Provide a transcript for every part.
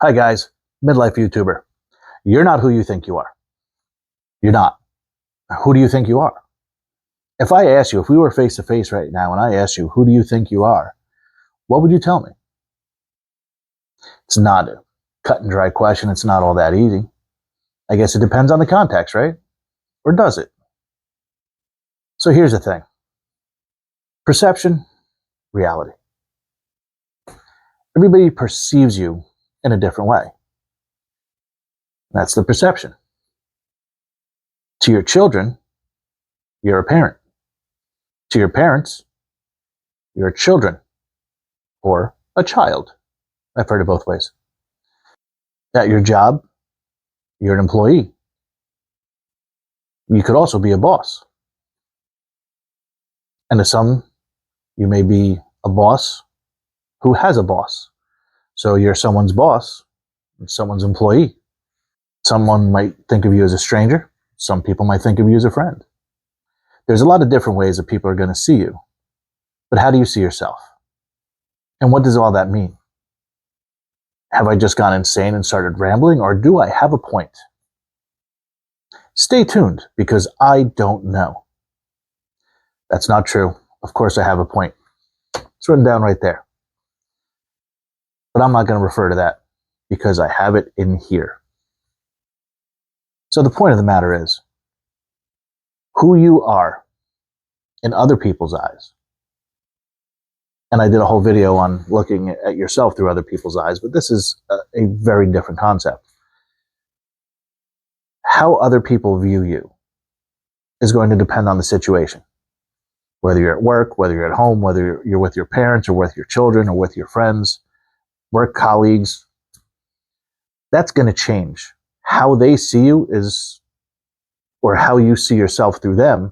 Hi guys, midlife YouTuber. You're not who you think you are. You're not. Who do you think you are? If I ask you, if we were face to face right now and I asked you, who do you think you are? What would you tell me? It's not a cut and dry question. It's not all that easy. I guess it depends on the context, right? Or does it? So here's the thing. Perception, reality. Everybody perceives you in a different way. That's the perception. To your children, you're a parent. To your parents, you're children or a child. I've heard it both ways. At your job, you're an employee. You could also be a boss. And to some, you may be a boss who has a boss. So you're someone's boss, someone's employee. Someone might think of you as a stranger. Some people might think of you as a friend. There's a lot of different ways that people are going to see you. But how do you see yourself? And what does all that mean? Have I just gone insane and started rambling, or do I have a point? Stay tuned, because I don't know. That's not true. Of course I have a point. It's written down right there. But I'm not going to refer to that, because I have it in here. So the point of the matter is, who you are in other people's eyes. And I did a whole video on looking at yourself through other people's eyes, but this is a very different concept. How other people view you is going to depend on the situation. Whether you're at work, whether you're at home, whether you're with your parents or with your children or with your friends, work colleagues, that's going to change. How they see you is, or how you see yourself through them,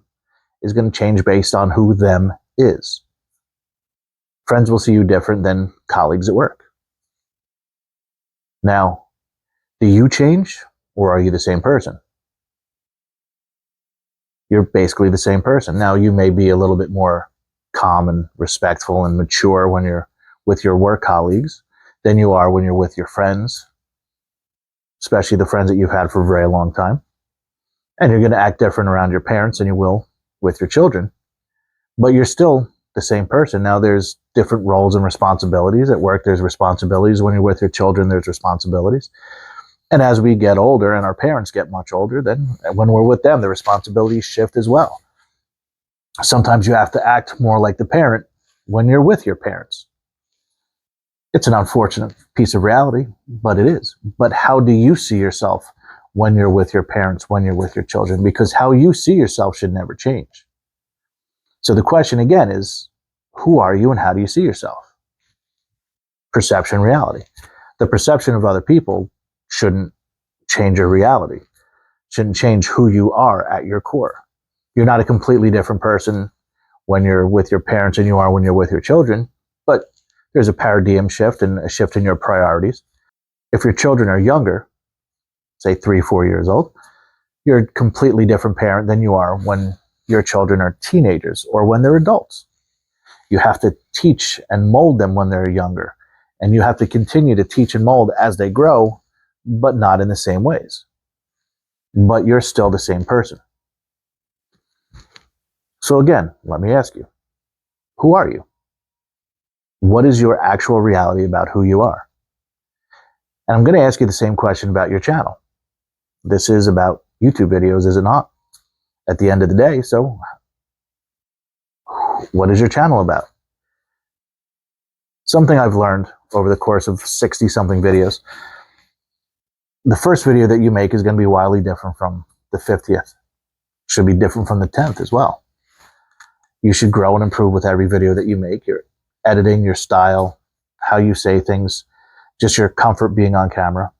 is going to change based on who them is. Friends will see you different than colleagues at work. Now, do you change, or are you the same person? You're basically the same person. Now, you may be a little bit more calm and respectful and mature when you're with your work colleagues than you are when you're with your friends, especially the friends that you've had for a very long time. And you're going to act different around your parents than you will with your children. But you're still the same person. Now, there's different roles and responsibilities. At work, there's responsibilities. When you're with your children, there's responsibilities. And as we get older and our parents get much older, then when we're with them, the responsibilities shift as well. Sometimes you have to act more like the parent when you're with your parents. It's an unfortunate piece of reality, but it is. But how do you see yourself when you're with your parents, when you're with your children? Because how you see yourself should never change. So the question again is, who are you and how do you see yourself? Perception, reality. The perception of other people shouldn't change your reality, shouldn't change who you are at your core. You're not a completely different person when you're with your parents than you are when you're with your children, but there's a paradigm shift and a shift in your priorities. If your children are younger, say 3, 4 years old, you're a completely different parent than you are when your children are teenagers or when they're adults. You have to teach and mold them when they're younger, and you have to continue to teach and mold as they grow, but not in the same ways. But you're still the same person. So again, let me ask you, who are you? What is your actual reality about who you are? And I'm going to ask you the same question about your channel. This is about YouTube videos, is it not? At the end of the day, so what is your channel about? Something I've learned over the course of 60-something videos, the first video that you make is going to be wildly different from the 50th. Should be different from the 10th as well. You should grow and improve with every video that you make. Your editing, your style, how you say things, just your comfort being on camera,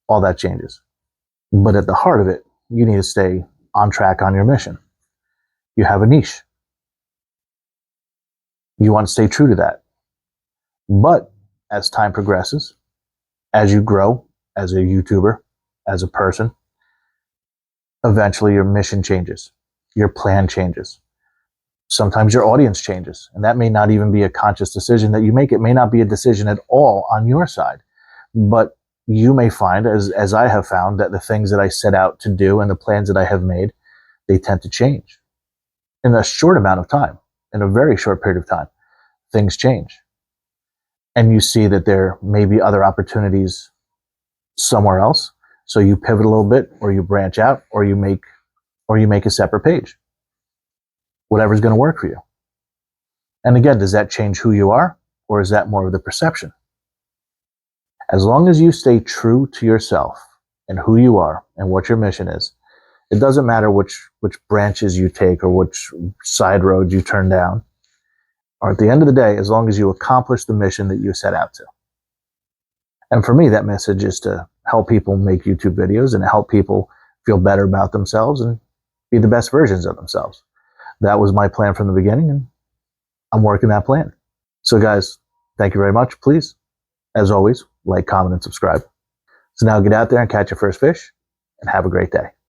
all that changes. But at the heart of it, you need to stay on track on your mission. You have a niche. You want to stay true to that. But as time progresses, as you grow as a YouTuber, as a person, eventually your mission changes. Your plan changes. Sometimes your audience changes, and that may not even be a conscious decision that you make. It may not be a decision at all on your side, but you may find, as I have found, that the things that I set out to do and the plans that I have made, they tend to change in a short amount of time, in a very short period of time. Things change. And you see that there may be other opportunities somewhere else. So you pivot a little bit, or you branch out, or you make a separate page. Whatever's going to work for you. And again, does that change who you are, or is that more of the perception? As long as you stay true to yourself and who you are and what your mission is, it doesn't matter which branches you take or which side roads you turn down. Or at the end of the day, as long as you accomplish the mission that you set out to. And for me, that message is to help people make YouTube videos and help people feel better about themselves and be the best versions of themselves. That was my plan from the beginning, and I'm working that plan. So guys, thank you very much. Please, as always, like, comment, and subscribe. So now get out there and catch your first fish, and have a great day.